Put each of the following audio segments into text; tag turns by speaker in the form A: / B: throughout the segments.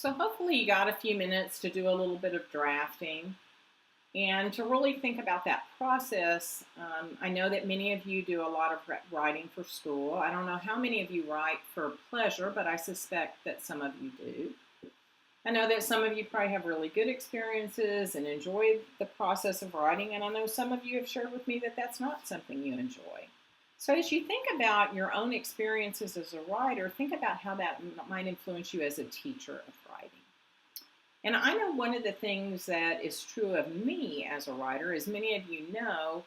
A: So hopefully you got a few minutes to do a little bit of drafting and to really think about that process. I know that many of you do a lot of writing for school. I don't know how many of you write for pleasure, but I suspect that some of you do. I know that some of you probably have really good experiences and enjoy the process of writing, and I know some of you have shared with me that that's not something you enjoy. So, as you think about your own experiences as a writer, think about how that might influence you as a teacher of writing. And I know one of the things that is true of me as a writer, as many of you know,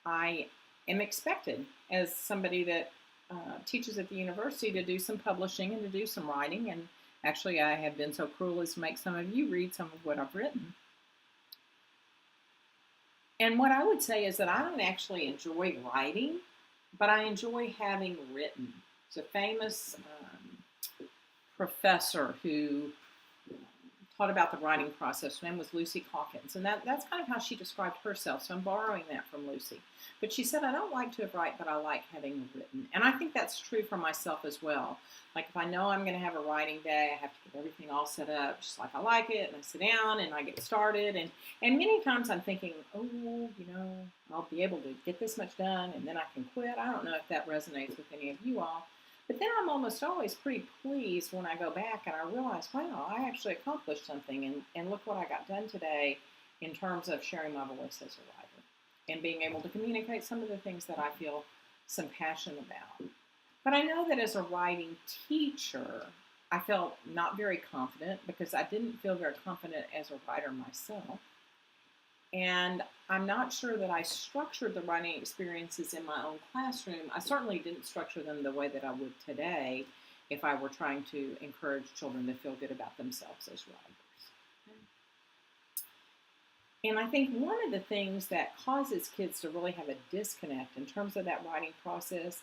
A: I am expected as somebody that teaches at the university to do some publishing and to do some writing. And actually, I have been so cruel as to make some of you read some of what I've written. And what I would say is that I don't actually enjoy writing, but I enjoy having written. It's a famous professor who taught about the writing process. Her name was Lucy Calkins, and that's kind of how she described herself. So I'm borrowing that from Lucy. But she said, I don't like to write, but I like having written. And I think that's true for myself as well. Like if I know I'm going to have a writing day, I have to get everything all set up just like I like it, and I sit down and I get started. And many times I'm thinking, oh, I'll be able to get this much done, and then I can quit. I don't know if that resonates with any of you all. But then I'm almost always pretty pleased when I go back and I realize, wow, I actually accomplished something, and look what I got done today in terms of sharing my voice as a writer and being able to communicate some of the things that I feel some passion about. But I know that as a writing teacher, I felt not very confident because I didn't feel very confident as a writer myself. And I'm not sure that I structured the writing experiences in my own classroom. I certainly didn't structure them the way that I would today if I were trying to encourage children to feel good about themselves as writers. And I think one of the things that causes kids to really have a disconnect in terms of that writing process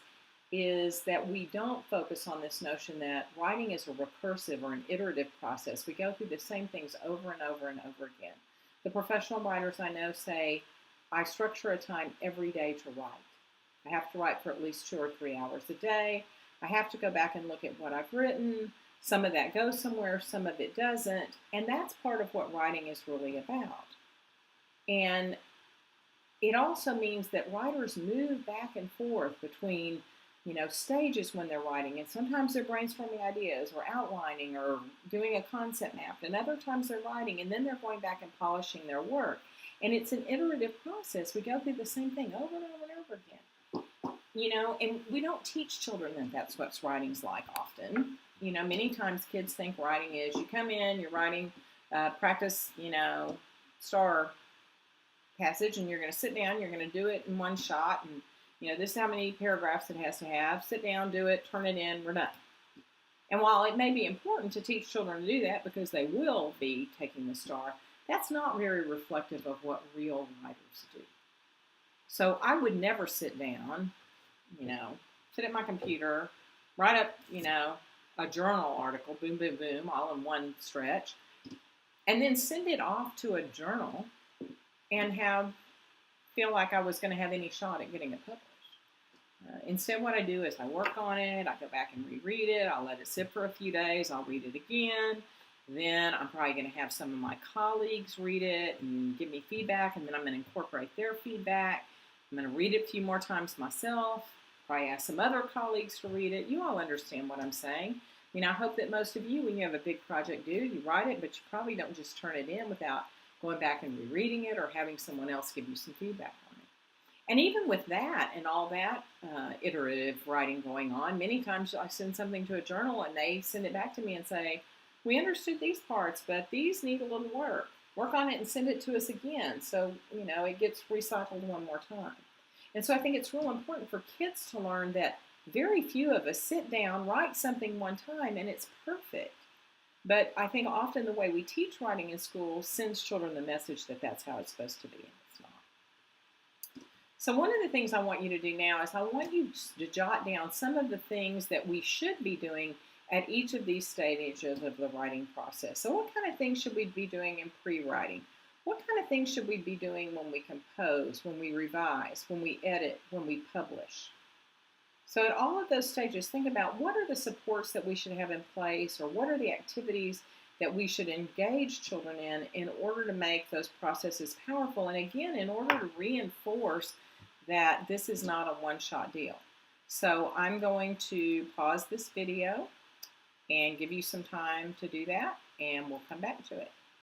A: is that we don't focus on this notion that writing is a recursive or an iterative process. We go through the same things over and over and over again. The professional writers I know say, I structure a time every day to write. I have to write for at least 2 or 3 hours a day. I have to go back and look at what I've written. Some of that goes somewhere, some of it doesn't. And that's part of what writing is really about. And it also means that writers move back and forth between stages when they're writing, and sometimes they're brainstorming ideas or outlining or doing a concept map, and other times they're writing, and then they're going back and polishing their work. And it's an iterative process. We go through the same thing over and over and over again. And we don't teach children that that's what writing's like often. Many times kids think writing is you come in, you're writing, practice, star passage, and you're going to sit down, you're going to do it in one shot, and this is how many paragraphs it has to have. Sit down, do it, turn it in, we're done. And while it may be important to teach children to do that because they will be taking the star, that's not very reflective of what real writers do. So I would never sit down, sit at my computer, write up, a journal article, boom, boom, boom, all in one stretch, and then send it off to a journal and feel like I was going to have any shot at getting it published. Instead, what I do is I work on it, I go back and reread it, I'll let it sit for a few days, I'll read it again, then I'm probably going to have some of my colleagues read it and give me feedback, and then I'm going to incorporate their feedback. I'm going to read it a few more times myself, probably ask some other colleagues to read it. You all understand what I'm saying. I hope that most of you, when you have a big project due, you write it, but you probably don't just turn it in without going back and rereading it or having someone else give you some feedback on it. And even with that and all that iterative writing going on, many times I send something to a journal and they send it back to me and say, we understood these parts, but these need a little work. Work on it and send it to us again. So, it gets recycled one more time. And so I think it's real important for kids to learn that very few of us sit down, write something one time, and it's perfect. But I think often the way we teach writing in school sends children the message that that's how it's supposed to be, and it's not. So one of the things I want you to do now is I want you to jot down some of the things that we should be doing at each of these stages of the writing process. So what kind of things should we be doing in pre-writing? What kind of things should we be doing when we compose, when we revise, when we edit, when we publish? So at all of those stages, think about what are the supports that we should have in place, or what are the activities that we should engage children in order to make those processes powerful. And again, in order to reinforce that this is not a one-shot deal. So I'm going to pause this video and give you some time to do that, and we'll come back to it.